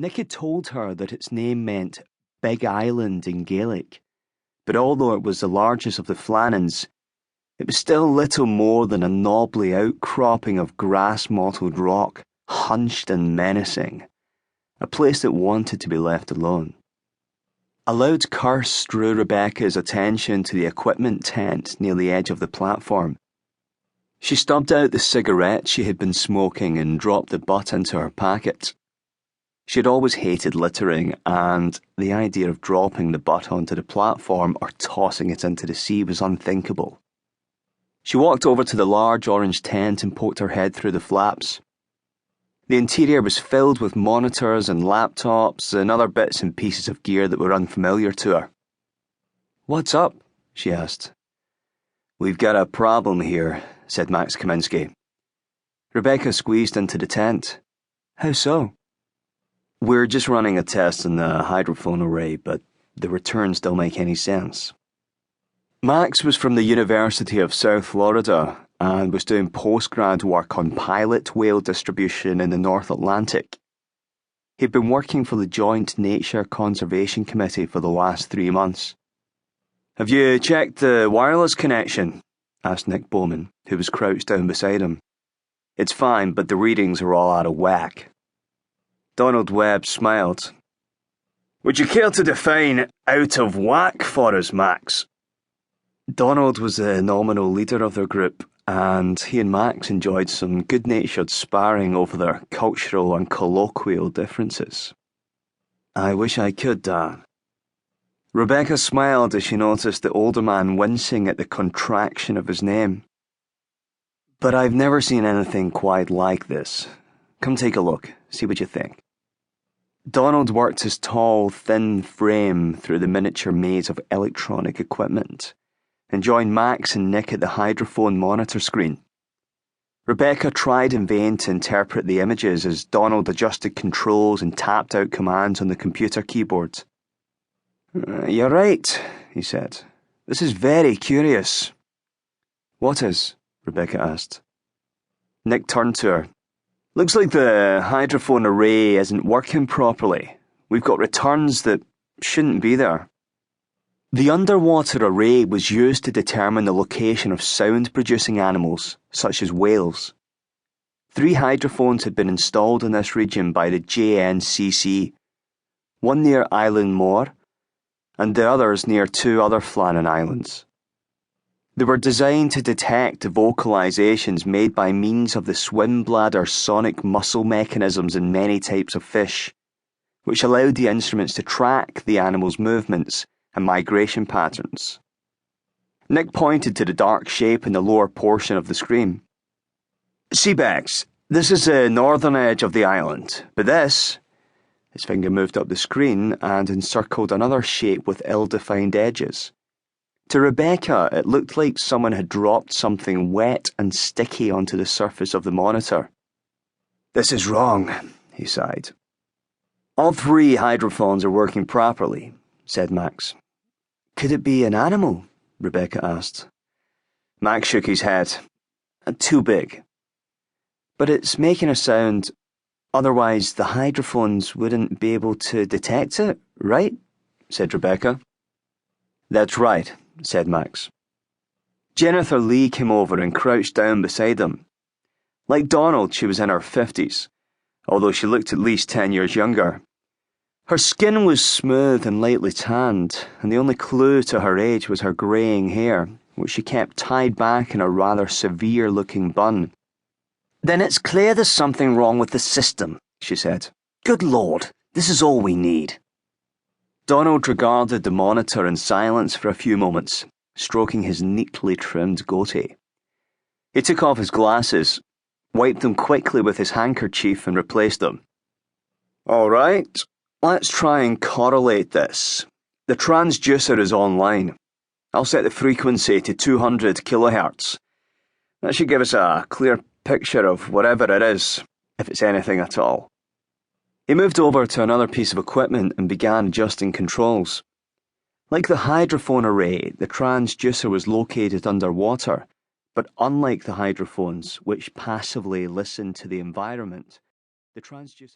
Nick had told her that its name meant Big Island in Gaelic, but although it was the largest of the Flannans, it was still little more than a knobbly outcropping of grass-mottled rock, hunched and menacing, a place that wanted to be left alone. A loud curse drew Rebecca's attention to the equipment tent near the edge of the platform. She stubbed out the cigarette she had been smoking and dropped the butt into her pocket. She had always hated littering, and the idea of dropping the butt onto the platform or tossing it into the sea was unthinkable. She walked over to the large orange tent and poked her head through the flaps. The interior was filled with monitors and laptops and other bits and pieces of gear that were unfamiliar to her. "What's up?" she asked. "We've got a problem here," said Max Kaminsky. Rebecca squeezed into the tent. "How so?" "We're just running a test on the hydrophone array, but the returns don't make any sense." Max was from the University of South Florida and was doing postgrad work on pilot whale distribution in the North Atlantic. He'd been working for the Joint Nature Conservation Committee for the last 3 months. "Have you checked the wireless connection?" asked Nick Bowman, who was crouched down beside him. "It's fine, but the readings are all out of whack." Donald Webb smiled. "Would you care to define out of whack for us, Max?" Donald was the nominal leader of their group, and he and Max enjoyed some good-natured sparring over their cultural and colloquial differences. "I wish I could, Dan." Rebecca smiled as she noticed the older man wincing at the contraction of his name. "But I've never seen anything quite like this. Come take a look, see what you think." Donald worked his tall, thin frame through the miniature maze of electronic equipment and joined Max and Nick at the hydrophone monitor screen. Rebecca tried in vain to interpret the images as Donald adjusted controls and tapped out commands on the computer keyboard. "You're right," he said. "This is very curious." "What is?" Rebecca asked. Nick turned to her. "Looks like the hydrophone array isn't working properly. We've got returns that shouldn't be there." The underwater array was used to determine the location of sound-producing animals, such as whales. 3 hydrophones had been installed in this region by the JNCC, one near Eilean Mòr, and the others near 2 other Flannan Islands. They were designed to detect vocalizations made by means of the swim bladder sonic muscle mechanisms in many types of fish, which allowed the instruments to track the animals' movements and migration patterns. Nick pointed to the dark shape in the lower portion of the screen. "See, Bex, this is the northern edge of the island, but this..." His finger moved up the screen and encircled another shape with ill-defined edges. To Rebecca, it looked like someone had dropped something wet and sticky onto the surface of the monitor. "This is wrong," he sighed. "All 3 hydrophones are working properly," said Max. "Could it be an animal?" Rebecca asked. Max shook his head. "Too big." "But it's making a sound. Otherwise, the hydrophones wouldn't be able to detect it, right?" said Rebecca. "That's right," said Max. Jennifer Lee came over and crouched down beside him. Like Donald, she was in her 50s, although she looked at least 10 years younger. Her skin was smooth and lightly tanned, and the only clue to her age was her greying hair, which she kept tied back in a rather severe-looking bun. "Then it's clear there's something wrong with the system," she said. "Good Lord, this is all we need." Donald regarded the monitor in silence for a few moments, stroking his neatly trimmed goatee. He took off his glasses, wiped them quickly with his handkerchief and replaced them. "All right. Let's try and correlate this. The transducer is online. I'll set the frequency to 200 kilohertz. That should give us a clear picture of whatever it is, if it's anything at all." He moved over to another piece of equipment and began adjusting controls. Like the hydrophone array, the transducer was located underwater, but unlike the hydrophones, which passively listened to the environment, the transducer